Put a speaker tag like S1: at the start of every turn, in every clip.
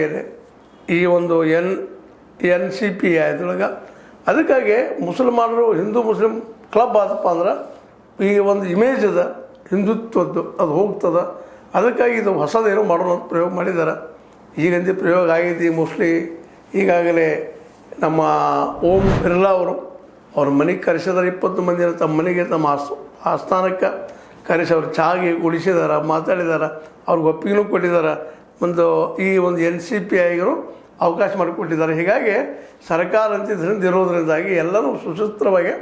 S1: ಈ ಒಂದು N C P ಆಯ್ತೊಳಗೆ ಅದಕ್ಕಾಗಿ ಮುಸಲ್ಮಾನರು ಹಿಂದೂ ಮುಸ್ಲಿಂ ಕ್ಲಬ್ ಆದಪ್ಪ ಅಂದ್ರೆ ಈ ಒಂದು ಇಮೇಜ್ ಅದ ಹಿಂದುತ್ವದ್ದು ಅದು ಹೋಗ್ತದೆ. ಅದಕ್ಕಾಗಿ ಇದು ಹೊಸದೇನು ಮಾಡೋಣ ಅಂತ ಪ್ರಯೋಗ ಮಾಡಿದ್ದಾರೆ. ಈಗಂತೆ ಪ್ರಯೋಗ ಆಗಿದೆ ಮೋಸ್ಟ್ಲಿ. ಈಗಾಗಲೇ ನಮ್ಮ ಓಂ ಬಿರ್ಲಾ ಅವರು ಅವ್ರ ಮನೆಗೆ ಕರೆಸಿದಾರೆ. 20 ಮಂದಿನ ತಮ್ಮ ಮನೆಗೆ ತಮ್ಮ ಆಸ್ಥಾನಕ್ಕೆ ಕರೆಸಿ ಅವ್ರು ಚಾಗಿ ಉಳಿಸಿದಾರೆ, ಮಾತಾಡಿದ್ದಾರೆ, ಅವ್ರಿಗೆ ಒಪ್ಪಿಗೆನೂ ಕೊಟ್ಟಿದ್ದಾರೆ. ಈ ಒಂದು NCP ಆಗಿರೋ ಅವಕಾಶ ಮಾಡಿಕೊಟ್ಟಿದ್ದಾರೆ. ಹೀಗಾಗಿ ಸರ್ಕಾರ ಅಂತ ಇದರಿಂದ ಇರೋದರಿಂದಾಗಿ ಎಲ್ಲರೂ ಸುಸೂತ್ರವಾಗಿ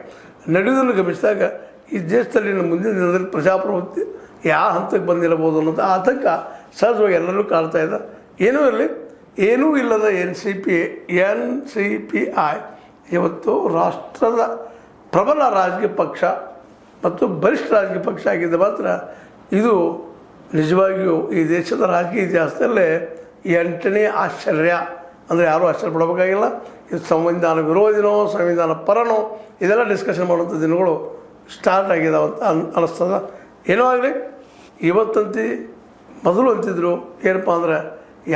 S1: ನಡೆಯೋದನ್ನು ಗಮನಿಸಿದಾಗ ಈ ದೇಶದಲ್ಲಿ ಮುಂದಿನ ದಿನದಲ್ಲಿ ಪ್ರಜಾಪ್ರಭುತ್ವ ಯಾವ ಹಂತಕ್ಕೆ ಬಂದಿರಬಹುದು ಅನ್ನೋದು ಆತಂಕ ಸಹಜವಾಗಿ ಎಲ್ಲರೂ ಕಾಡ್ತಾ ಇದೆ. ಏನೂ ಇರಲಿ, ಏನೂ ಇಲ್ಲದ NCPI ಇವತ್ತು ರಾಷ್ಟ್ರದ ಪ್ರಬಲ ರಾಜಕೀಯ ಪಕ್ಷ ಮತ್ತು ಬಲಿಷ್ಠ ರಾಜಕೀಯ ಪಕ್ಷ ಆಗಿದ್ದ ಮಾತ್ರ ಇದು ನಿಜವಾಗಿಯೂ ಈ ದೇಶದ ರಾಜಕೀಯ ಇತಿಹಾಸದಲ್ಲೇ 8ನೇ ಆಶ್ಚರ್ಯ. ಅಂದರೆ ಯಾರೂ ಆಶ್ಚರ್ಯ ಪಡಬೇಕಾಗಿಲ್ಲ. ಇದು ಸಂವಿಧಾನ ವಿರೋಧಿನೋ ಸಂವಿಧಾನ ಪರನೋ ಇದೆಲ್ಲ ಡಿಸ್ಕಷನ್ ಮಾಡುವಂಥ ದಿನಗಳು ಸ್ಟಾರ್ಟ್ ಆಗಿದ್ದಾವೆ ಅಂತ ಅನ್ನಿಸ್ತದೆ. ಏನೋ ಆಗಲಿ, ಇವತ್ತಂತ ಮೊದಲು ಅಂತಿದ್ರು ಏನಪ್ಪ ಅಂದ್ರೆ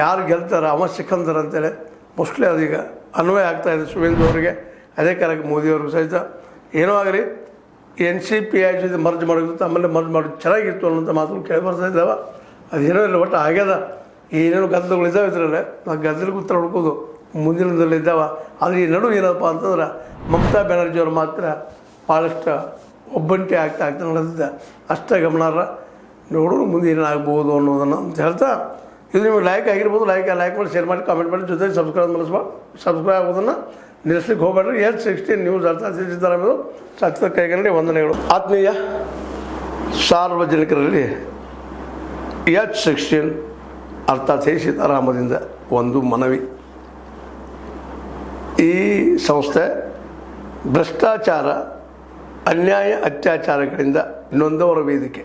S1: ಯಾರು ಗೆಲ್ತಾರೆ ಅವ ಸಿಕ್ಕಂದರ್ ಅಂತೇಳಿ. ಮೋಸ್ಟ್ಲಿ ಅದೀಗ ಅನ್ವಯ ಆಗ್ತಾಯಿದೆ ಸುವೇಂದು ಅವರಿಗೆ, ಅದೇ ಕಾರಣಕ್ಕೆ ಮೋದಿಯವ್ರಿಗೂ ಸಹಿತ. ಏನೋ ಆಗಲಿ, NCPI ಜೊತೆ ಮರ್ಜ್ ಮಾಡೋದು ಆಮೇಲೆ ಮರ್ಜ್ ಮಾಡೋದು ಚೆನ್ನಾಗಿತ್ತು ಅನ್ನೋಂಥ ಮಾತುಗಳು ಕೇಳಿ ಬರ್ತಾ ಇದ್ದಾವೆ. ಅದೇನೋ ಇಲ್ಲ, ಒಟ್ಟು ಆಗ್ಯದ. ಏನೇನು ಗದ್ದಲಗಳಿದ್ದಾವೆ ಇದರಲ್ಲೇ ಆ ಗದ್ದಲಿಗೆ ಉತ್ತರ ಹುಡ್ಕೋದು ಮುಂದಿನದಲ್ಲಿದ್ದಾವೆ. ಆದರೆ ಈ ನಡುವೆ ಏನಪ್ಪ ಅಂತಂದ್ರೆ ಮಮತಾ ಬ್ಯಾನರ್ಜಿಯವ್ರು ಮಾತ್ರ ಭಾಳಷ್ಟು ಒಬ್ಬಂಟಿ ಆಗ್ತಾ ನಡೆದಿದ್ದೆ. ಅಷ್ಟೇ ಗಮನಾರ್ಹ. ನೋಡೋಣ ಮುಂದೆ ಏನಾಗ್ಬೋದು ಅನ್ನೋದನ್ನು ಅಂತ ಹೇಳ್ತಾ, ಇದು ನಿಮಗೆ ಲೈಕ್ ಆಗಿರ್ಬೋದು. ಲೈಕ್ ಮಾಡಿ, ಶೇರ್ ಮಾಡಿ, ಕಾಮೆಂಟ್ ಮಾಡಿ, ಜೊತೆಗೆ ಸಬ್ಸ್ಕ್ರೈಬ್ ಆಗೋದನ್ನು ನಿಲ್ಲಿಸ್ಲಿಕ್ಕೆ ಹೋಗಬೇಡ್ರಿ. H16 ನ್ಯೂಸ್ ಅರ್ಥ ತಿಳಿಸಿದ್ದಾರೆ ಎಂಬುದು ಸತ್ಯದ ಕೈಗಳಲ್ಲಿ ವಂದನೆಗಳು. ಆತ್ಮೀಯ ಸಾರ್ವಜನಿಕರಲ್ಲಿ H16 ಅರ್ಥಾತ್ ಸೀತಾರಾಮದಿಂದ ಒಂದು ಮನವಿ. ಈ ಸಂಸ್ಥೆ ಭ್ರಷ್ಟಾಚಾರ, ಅನ್ಯಾಯ, ಅತ್ಯಾಚಾರಗಳಿಂದ ನೊಂದವರ ವೇದಿಕೆ.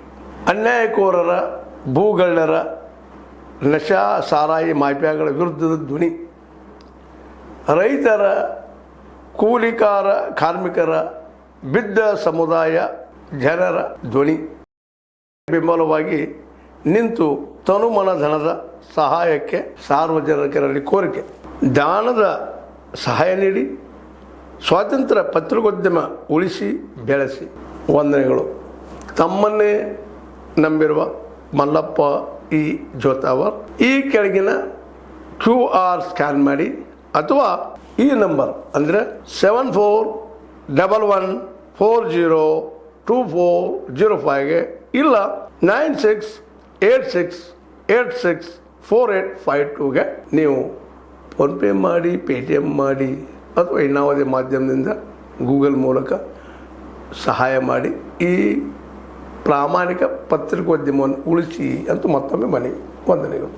S1: ಅನ್ಯಾಯಕೋರರ, ಭೂಗಳ್ಳರ, ನಶಾ ಸಾರಾಯಿ ಮಾಫಿಯಾಗಳ ವಿರುದ್ಧದ ಧ್ವನಿ. ರೈತರ, ಕೂಲಿಕಾರ, ಕಾರ್ಮಿಕರ, ಬಿದ್ದ ಸಮುದಾಯ ಜನರ ಧ್ವನಿ. ಬೆಂಬಲವಾಗಿ ನಿಂತು ತನುಮನ ಧನದ ಸಹಾಯಕ್ಕೆ ಸಾರ್ವಜನಿಕರಲ್ಲಿ ಕೋರಿಕೆ. ದಾನದ ಸಹಾಯ ನೀಡಿ ಸ್ವಾತಂತ್ರ್ಯ ಪತ್ರಿಕೋದ್ಯಮ ಉಳಿಸಿ ಬೆಳೆಸಿ. ವಂದನೆಗಳು. ತಮ್ಮನ್ನೇ ನಂಬಿರುವ ಮಲ್ಲಪ್ಪ ಇ ಜೋತಾವರ್. ಈ ಕೆಳಗಿನ QR ಸ್ಕ್ಯಾನ್ ಮಾಡಿ ಅಥವಾ ಈ ನಂಬರ್ ಅಂದರೆ 7411402405ಗೆ ಇಲ್ಲ 9686864852ಗೆ ನೀವು ಫೋನ್ಪೇ ಮಾಡಿ, ಪೇಟಿಎಮ್ ಮಾಡಿ ಅಥವಾ ಇನ್ನಾವುದೇ ಮಾಧ್ಯಮದಿಂದ ಗೂಗಲ್ ಮೂಲಕ ಸಹಾಯ ಮಾಡಿ ಈ ಪ್ರಾಮಾಣಿಕ ಪತ್ರಿಕೋದ್ಯಮವನ್ನು ಉಳಿಸಿ ಅಂತ ಮತ್ತೊಮ್ಮೆ ಮನವಿ. ವಂದನೆಗಳು.